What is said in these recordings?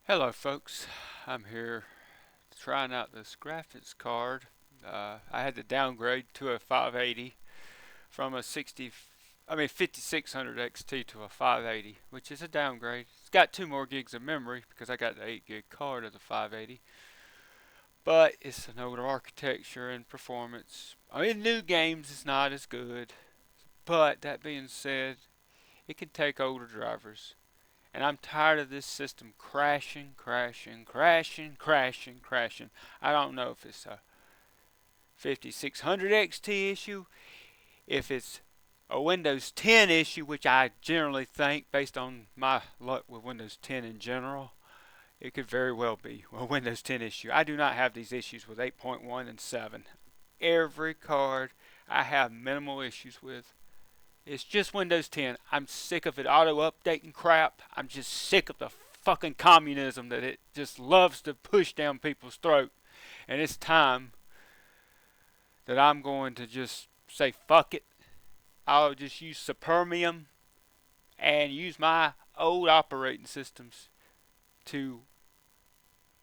Hello folks, I'm here trying out this graphics card. I had to downgrade to a 580 from a 5600 XT to a 580, which is a downgrade. It's got 2 more gigs of memory because I got the 8 gig card of the 580, but it's an older architecture and performance. New games it's not as good, but that being said, it can take older drivers. And I'm tired of this system crashing, crashing, crashing, crashing, crashing. I don't know if it's a 5600 XT issue, if it's a Windows 10 issue, which I generally think, based on my luck with Windows 10 in general, it could very well be a Windows 10 issue. I do not have these issues with 8.1 and 7. Every card I have minimal issues with. It's just Windows 10. I'm sick of it auto-updating crap. I'm just sick of the fucking communism that it just loves to push down people's throat. And it's time that I'm going to just say fuck it. I'll just use Supermium and use my old operating systems to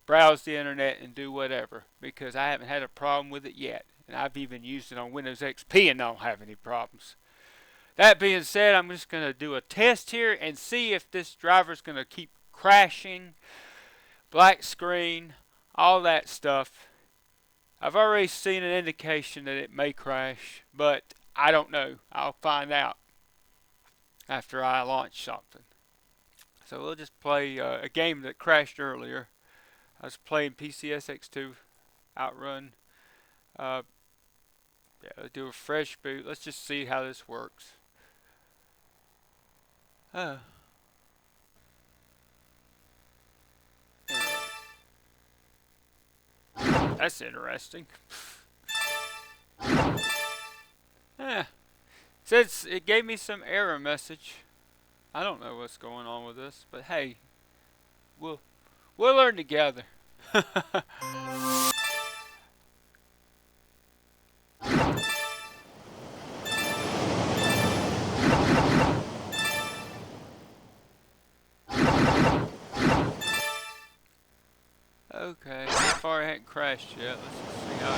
browse the internet and do whatever, because I haven't had a problem with it yet. And I've even used it on Windows XP and don't have any problems. That being said, I'm just going to do a test here and see if this driver's going to keep crashing, black screen, all that stuff. I've already seen an indication that it may crash, but I don't know. I'll find out after I launch something. So we'll just play a game that crashed earlier. I was playing PCSX2 Outrun. Yeah, let's do a fresh boot. Let's just see how this works. Yeah. That's interesting. Yeah. Says it gave me some error message. I don't know what's going on with this, but hey, we'll learn together. Okay, so far it hadn't crashed yet. Let's just see how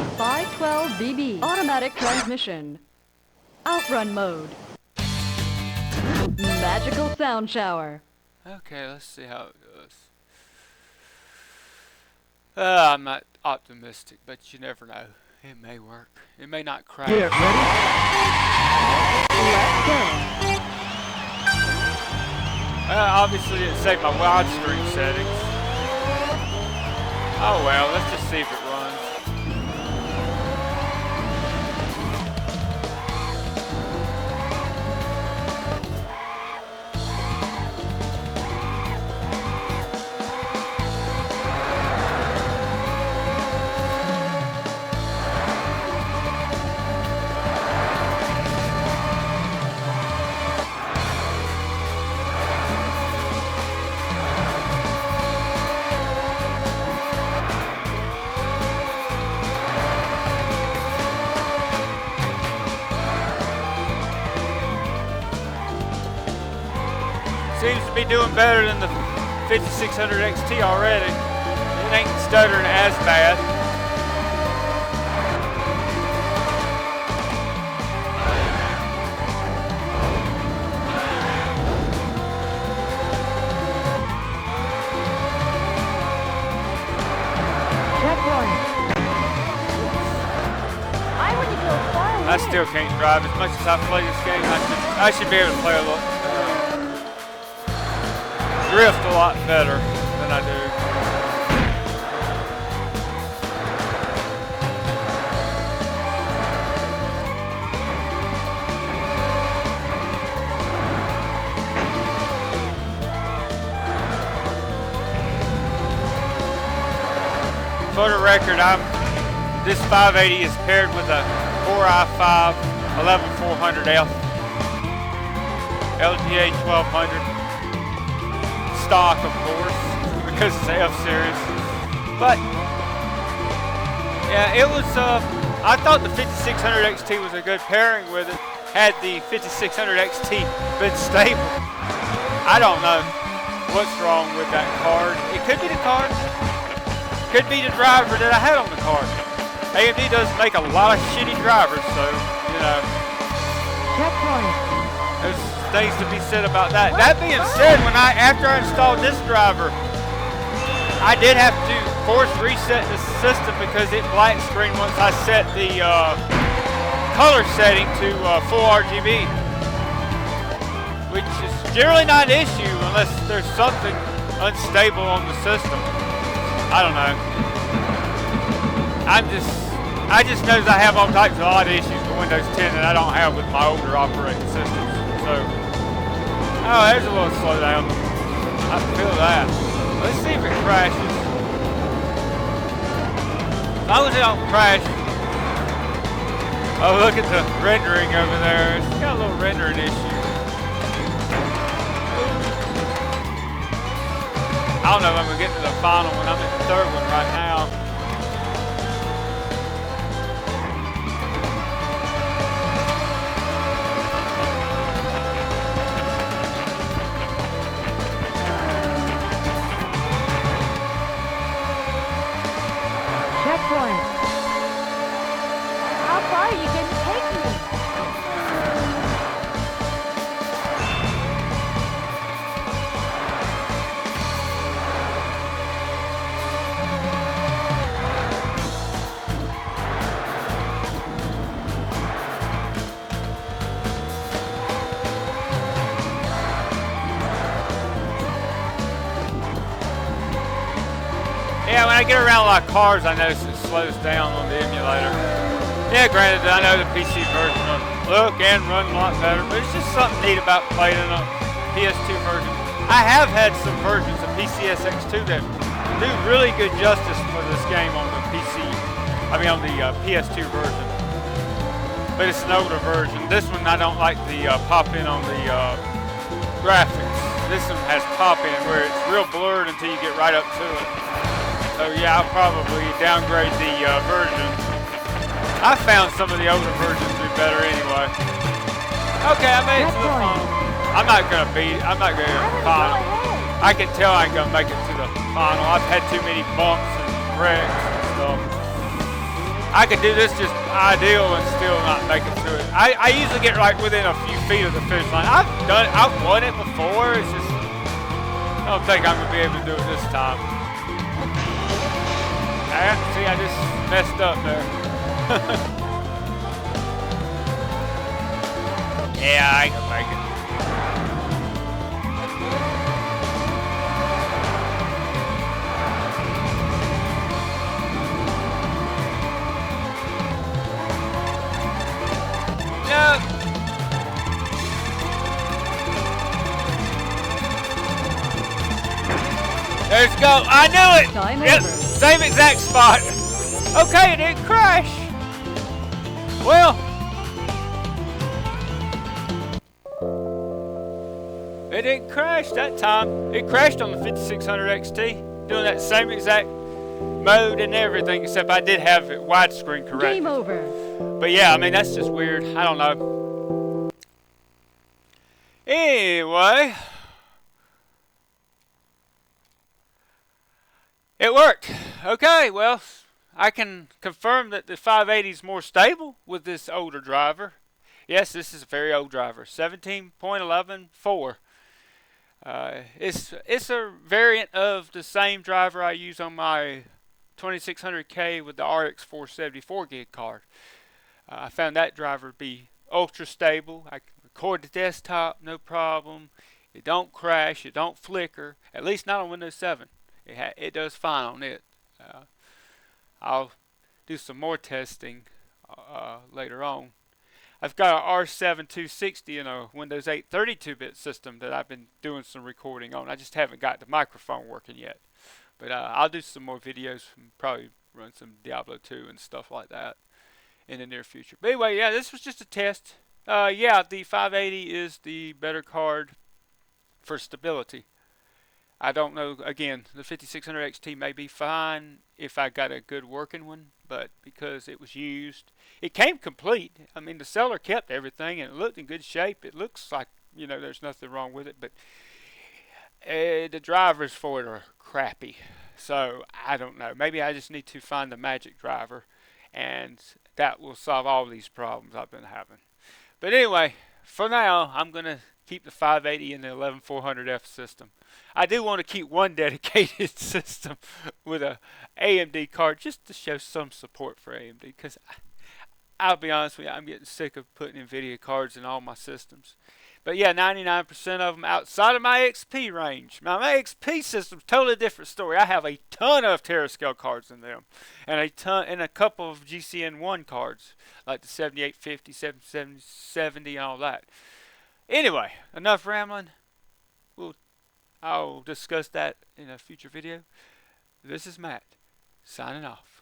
it 512 BB. Automatic transmission. Outrun mode. Magical sound shower. Okay, let's see how it goes. I'm not optimistic, but you never know. It may work. It may not crash. Get ready. Let's go. Obviously it saved my widescreen settings. Oh well, let's just see if it runs. Seems to be doing better than the 5600 XT already. It ain't stuttering as bad. Check one. I wouldn't go far away. I still can't drive as much as I play this game. I should be able to play a little. Drift a lot better than I do. For the record, this 580 is paired with a Core i5 11400F LGA 1200. Stock, of course, because it's the F-Series. But yeah, it was. I thought the 5600 XT was a good pairing with it. Had the 5600 XT been stable, I don't know. what's wrong with that card. It could be the card, could be the driver that I had on the card. AMD does make a lot of shitty drivers, so, you know, Checkpoint. there's things to be said about that. That being said, after I installed this driver, I did have to force reset the system because it black screened once I set the color setting to full RGB, which is generally not an issue unless there's something unstable on the system. I don't know. I just know that I have all types of odd issues with Windows 10 that I don't have with my older operating systems. So, oh, there's a little slowdown. I feel that. Let's see if it crashes. As long as it don't crash. Oh, look at the rendering over there. It's got a little rendering issue. I don't know if I'm going to get to the final one. I'm at the third one right now. Checkpoint. How far are you going to take me? Yeah, when I get around a lot of cars, I notice it slows down on the emulator. Yeah, granted, I know the PC version will look and run a lot better, but it's just something neat about playing in a PS2 version. I have had some versions of PCSX2 that do really good justice for this game on the on the PS2 version. But it's an older version. This one, I don't like the pop-in on the graphics. This one has pop-in where it's real blurred until you get right up to it. So yeah, I'll probably downgrade the version. I found some of the older versions do better anyway. Okay, I made it to the final. I'm not gonna get to the final. I can tell I ain't gonna make it to the final. I've had too many bumps and wrecks and stuff. I could do this just ideal and still not make it to it. I usually get right within a few feet of the finish line. I've won it before. It's just I don't think I'm gonna be able to do it this time. See, I just messed up there. Yeah, I ain't gonna make it. No. Let's go. I knew it. Time Yep. over. Same exact spot. Okay, it didn't crash. Well, it didn't crash that time. It crashed on the 5600 XT, doing that same exact mode and everything, except I did have it widescreen correct. Game over. But yeah, I mean, that's just weird. I don't know. Anyway. It worked. Okay, well, I can confirm that the 580 is more stable with this older driver. Yes, this is a very old driver, 17.11.4. It's a variant of the same driver I use on my 2600K with the RX 474 gig card. I found that driver to be ultra stable. I can record the desktop, no problem. It don't crash, it don't flicker, at least not on Windows 7. It does fine on it. I'll do some more testing later on. I've got an R7 260 and a Windows 8 32-bit system that I've been doing some recording on. I just haven't got the microphone working yet. But I'll do some more videos and probably run some Diablo 2 and stuff like that in the near future. But anyway, yeah, this was just a test. Yeah, the 580 is the better card for stability. I don't know, again, the 5600 XT may be fine if I got a good working one, but because it was used, it came complete. I mean, the seller kept everything and it looked in good shape. It looks like, there's nothing wrong with it, but the drivers for it are crappy. So I don't know. Maybe I just need to find the magic driver, and that will solve all these problems I've been having. But anyway, for now, I'm gonna keep the 580 in the 11400F system. I do want to keep one dedicated system with a AMD card just to show some support for AMD, because I'll be honest with you, I'm getting sick of putting NVIDIA cards in all my systems. But yeah, 99% of them outside of my XP range. Now, my XP system's totally different story. I have a ton of Terascale cards in them, and a couple of GCN1 cards, like the 7850, 7770, and all that. Anyway, enough rambling. I'll discuss that in a future video. This is Matt, signing off.